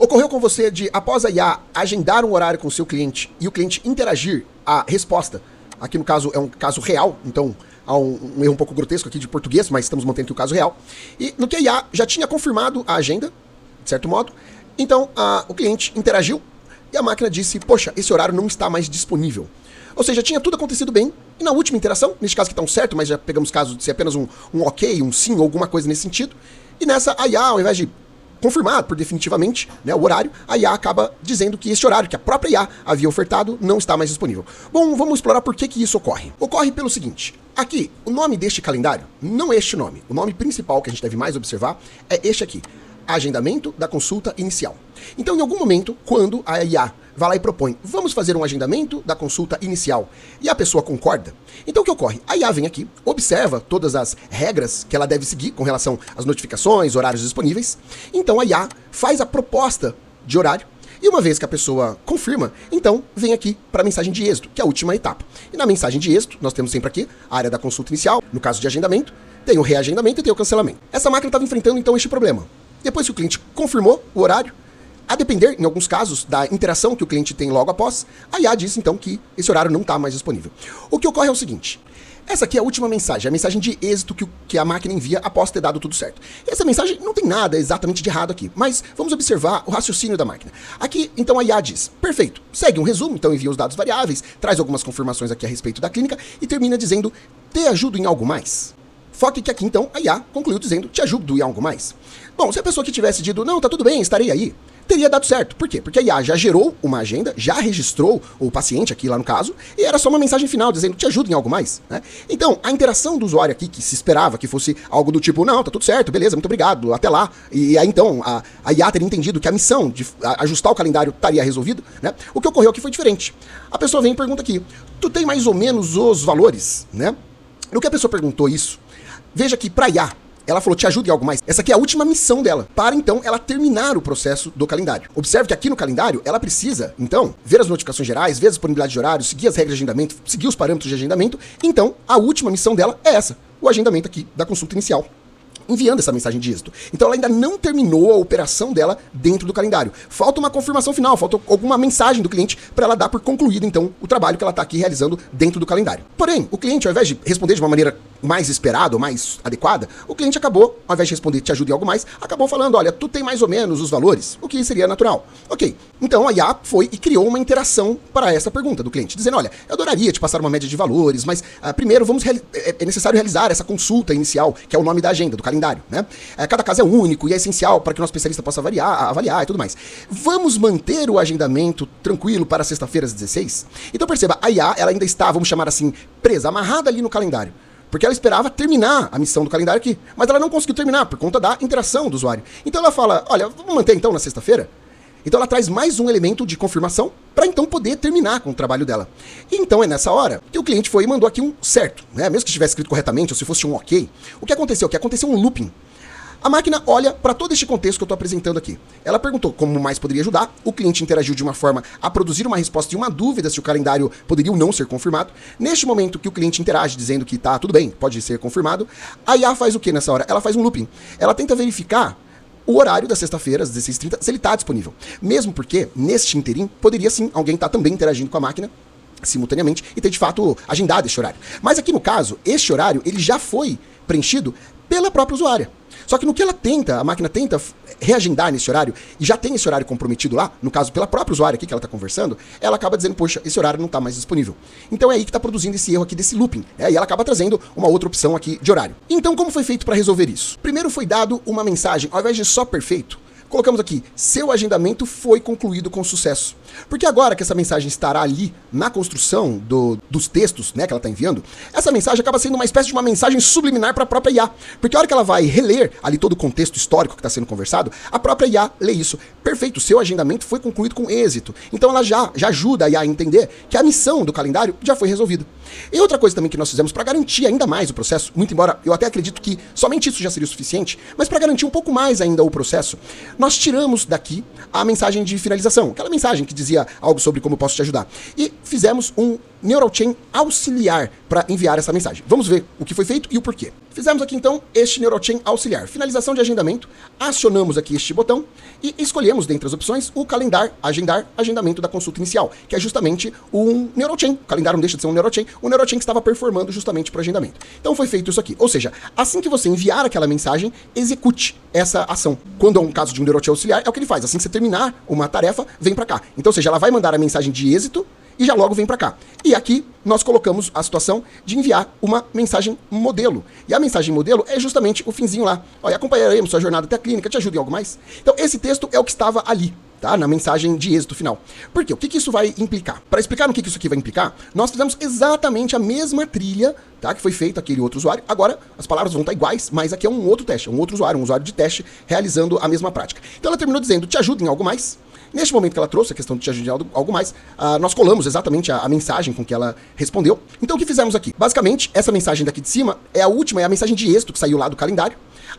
Ocorreu com você de, após a IA, agendar um horário com o seu cliente e o cliente interagir a resposta? Aqui no caso é um caso real, então há um erro um pouco grotesco aqui de português, mas estamos mantendo aqui o caso real. E no que a IA já tinha confirmado a agenda, de certo modo, então o cliente interagiu e a máquina disse, poxa, esse horário não está mais disponível. Ou seja, tinha tudo acontecido bem, e na última interação, neste caso que está um certo, mas já pegamos caso de ser apenas um ok, um sim ou alguma coisa nesse sentido, e nessa a IA, ao invés de confirmar por definitivamente, né, o horário, a IA acaba dizendo que esse horário que a própria IA havia ofertado não está mais disponível. Bom, vamos explorar por que isso ocorre. Ocorre pelo seguinte, aqui, o nome deste calendário não é este nome. O nome principal que a gente deve mais observar é este aqui, agendamento da consulta inicial. Então, em algum momento, quando a IA vai lá e propõe, vamos fazer um agendamento da consulta inicial, e a pessoa concorda, então o que ocorre? A IA vem aqui, observa todas as regras que ela deve seguir com relação às notificações, horários disponíveis, então a IA faz a proposta de horário, e uma vez que a pessoa confirma, então vem aqui para a mensagem de êxito, que é a última etapa. E na mensagem de êxito, nós temos sempre aqui a área da consulta inicial, no caso de agendamento, tem o reagendamento e tem o cancelamento. Essa máquina estava enfrentando então este problema. Depois que o cliente confirmou o horário, a depender, em alguns casos, da interação que o cliente tem logo após, a IA diz então que esse horário não está mais disponível. O que ocorre é o seguinte, essa aqui é a última mensagem, a mensagem de êxito que a máquina envia após ter dado tudo certo. Essa mensagem não tem nada exatamente de errado aqui, mas vamos observar o raciocínio da máquina. Aqui, então, a IA diz, perfeito, segue um resumo, então envia os dados variáveis, traz algumas confirmações aqui a respeito da clínica e termina dizendo, te ajudo em algo mais? Foque que aqui, então, a IA concluiu dizendo, te ajudo em algo mais? Bom, se a pessoa que tivesse dito, não, tá tudo bem, estarei aí, teria dado certo. Por quê? Porque a IA já gerou uma agenda, já registrou o paciente aqui lá no caso, e era só uma mensagem final dizendo, te ajudo em algo mais, né? Então, a interação do usuário aqui, que se esperava que fosse algo do tipo, não, tá tudo certo, beleza, muito obrigado, até lá. E aí então, a IA teria entendido que a missão de ajustar o calendário estaria resolvida, né? O que ocorreu aqui foi diferente. A pessoa vem e pergunta aqui, tu tem mais ou menos os valores, né? No que a pessoa perguntou isso, veja que para a IA, ela falou, te ajuda em algo mais. Essa aqui é a última missão dela, para então ela terminar o processo do calendário. Observe que aqui no calendário, ela precisa, então, ver as notificações gerais, ver a disponibilidade de horários, seguir as regras de agendamento, seguir os parâmetros de agendamento. Então, a última missão dela é essa, o agendamento aqui da consulta inicial, enviando essa mensagem de êxito. Então ela ainda não terminou a operação dela dentro do calendário. Falta uma confirmação final, falta alguma mensagem do cliente para ela dar por concluído, então, o trabalho que ela está aqui realizando dentro do calendário. Porém, o cliente, ao invés de responder de uma maneira mais esperada ou mais adequada, o cliente acabou, ao invés de responder te ajuda em algo mais, acabou falando, olha, tu tem mais ou menos os valores, o que seria natural. Ok, então a IA foi e criou uma interação para essa pergunta do cliente, dizendo, olha, eu adoraria te passar uma média de valores, mas primeiro é necessário realizar essa consulta inicial, que é o nome da agenda, do calendário, né? Cada caso é único e é essencial para que o nosso especialista possa avaliar e tudo mais. Vamos manter o agendamento tranquilo para sexta-feira às 16? Então perceba, a IA ela ainda está, vamos chamar assim, presa, amarrada ali no calendário. Porque ela esperava terminar a missão do calendário aqui, mas ela não conseguiu terminar por conta da interação do usuário. Então ela fala, olha, vamos manter então na sexta-feira? Então ela traz mais um elemento de confirmação para então poder terminar com o trabalho dela. E então é nessa hora que o cliente foi e mandou aqui um certo, né? Mesmo que estivesse escrito corretamente ou se fosse um ok. O que aconteceu? Que aconteceu um looping. A máquina olha para todo este contexto que eu estou apresentando aqui. Ela perguntou como mais poderia ajudar, o cliente interagiu de uma forma a produzir uma resposta e uma dúvida se o calendário poderia ou não ser confirmado. Neste momento que o cliente interage dizendo que tá tudo bem, pode ser confirmado, a IA faz o que nessa hora? Ela faz um looping. Ela tenta verificar o horário da sexta-feira, às 16h30, se ele está disponível. Mesmo porque, neste interim, poderia sim alguém estar também interagindo com a máquina simultaneamente e ter de fato agendado esse horário. Mas aqui no caso, este horário ele já foi preenchido pela própria usuária. Só que no que ela tenta, a máquina tenta reagendar nesse horário, e já tem esse horário comprometido lá, no caso pela própria usuária aqui que ela está conversando, ela acaba dizendo, poxa, esse horário não está mais disponível. Então é aí que está produzindo esse erro aqui desse looping, né? E ela acaba trazendo uma outra opção aqui de horário. Então como foi feito para resolver isso? Primeiro foi dado uma mensagem, ao invés de só perfeito, colocamos aqui, seu agendamento foi concluído com sucesso. Porque agora que essa mensagem estará ali na construção dos textos, né, que ela está enviando, essa mensagem acaba sendo uma espécie de uma mensagem subliminar para a própria IA. Porque a hora que ela vai reler ali todo o contexto histórico que está sendo conversado, a própria IA lê isso. Perfeito, seu agendamento foi concluído com êxito. Então ela já ajuda a IA a entender que a missão do calendário já foi resolvida. E outra coisa também que nós fizemos para garantir ainda mais o processo, muito embora eu até acredito que somente isso já seria o suficiente, mas para garantir um pouco mais ainda o processo, nós tiramos daqui a mensagem de finalização, aquela mensagem que dizia algo sobre como eu posso te ajudar. E fizemos um neural chain auxiliar para enviar essa mensagem. Vamos ver o que foi feito e o porquê. Fizemos aqui então este neural chain auxiliar, finalização de agendamento, acionamos aqui este botão e escolhemos dentre as opções o calendar, agendar, agendamento da consulta inicial, que é justamente um neural chain. O calendário não deixa de ser um neural chain que estava performando justamente para o agendamento. Então foi feito isso aqui, ou seja, assim que você enviar aquela mensagem, execute essa ação. Quando é um caso de um neural chain auxiliar, é o que ele faz, assim que você terminar uma tarefa, vem para cá. Então, ou seja, ela vai mandar a mensagem de êxito e já logo vem para cá. E aqui nós colocamos a situação de enviar uma mensagem modelo. E a mensagem modelo é justamente o finzinho lá. Olha, acompanharemos sua jornada até a clínica, te ajuda em algo mais? Então esse texto é o que estava ali, tá? Na mensagem de êxito final. Por quê? O que isso vai implicar? Para explicar no que isso aqui vai implicar, nós fizemos exatamente a mesma trilha, tá? Que foi feita aquele outro usuário. Agora as palavras vão estar iguais, mas aqui é um outro teste, um usuário de teste realizando a mesma prática. Então ela terminou dizendo, te ajuda em algo mais? Neste momento que ela trouxe a questão de te ajudar em algo mais, nós colamos exatamente a mensagem com que ela respondeu. Então o que fizemos aqui? Basicamente, essa mensagem daqui de cima é a última, é a mensagem de êxito que saiu lá do calendário.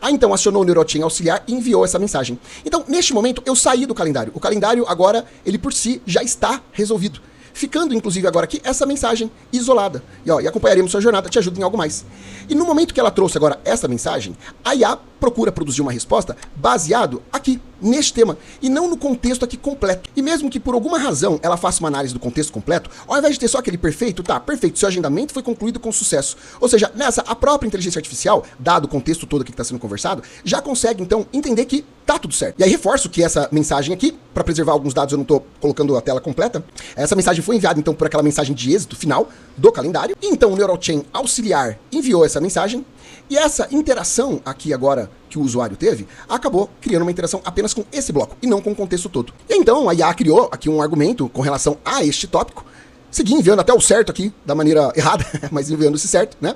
Então acionou o neural chain auxiliar e enviou essa mensagem. Então, neste momento, eu saí do calendário. O calendário agora, ele por si já está resolvido. Ficando, inclusive, agora aqui, essa mensagem isolada. E acompanharemos sua jornada, te ajuda em algo mais. E no momento que ela trouxe agora essa mensagem, a IA procura produzir uma resposta baseado aqui, neste tema, e não no contexto aqui completo. E mesmo que por alguma razão ela faça uma análise do contexto completo, ao invés de ter só aquele perfeito, tá, perfeito, seu agendamento foi concluído com sucesso. Ou seja, nessa, a própria inteligência artificial, dado o contexto todo aqui que está sendo conversado, já consegue, então, entender que tá tudo certo. E aí reforço que essa mensagem aqui, para preservar alguns dados, eu não estou colocando a tela completa, essa mensagem foi enviada, então, por aquela mensagem de êxito final do calendário. E, então, o neural chain auxiliar enviou essa mensagem, e essa interação aqui agora que o usuário teve, acabou criando uma interação apenas com esse bloco, e não com o contexto todo. E então, a IA criou aqui um argumento com relação a este tópico, segui enviando até o certo aqui, da maneira errada, mas enviando-se certo, né?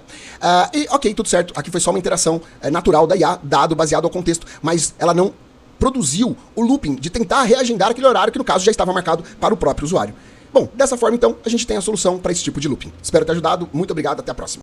E ok, tudo certo, aqui foi só uma interação natural da IA, dado baseado ao contexto, mas ela não produziu o looping de tentar reagendar aquele horário que no caso já estava marcado para o próprio usuário. Bom, dessa forma então, a gente tem a solução para esse tipo de looping. Espero ter ajudado, muito obrigado, até a próxima.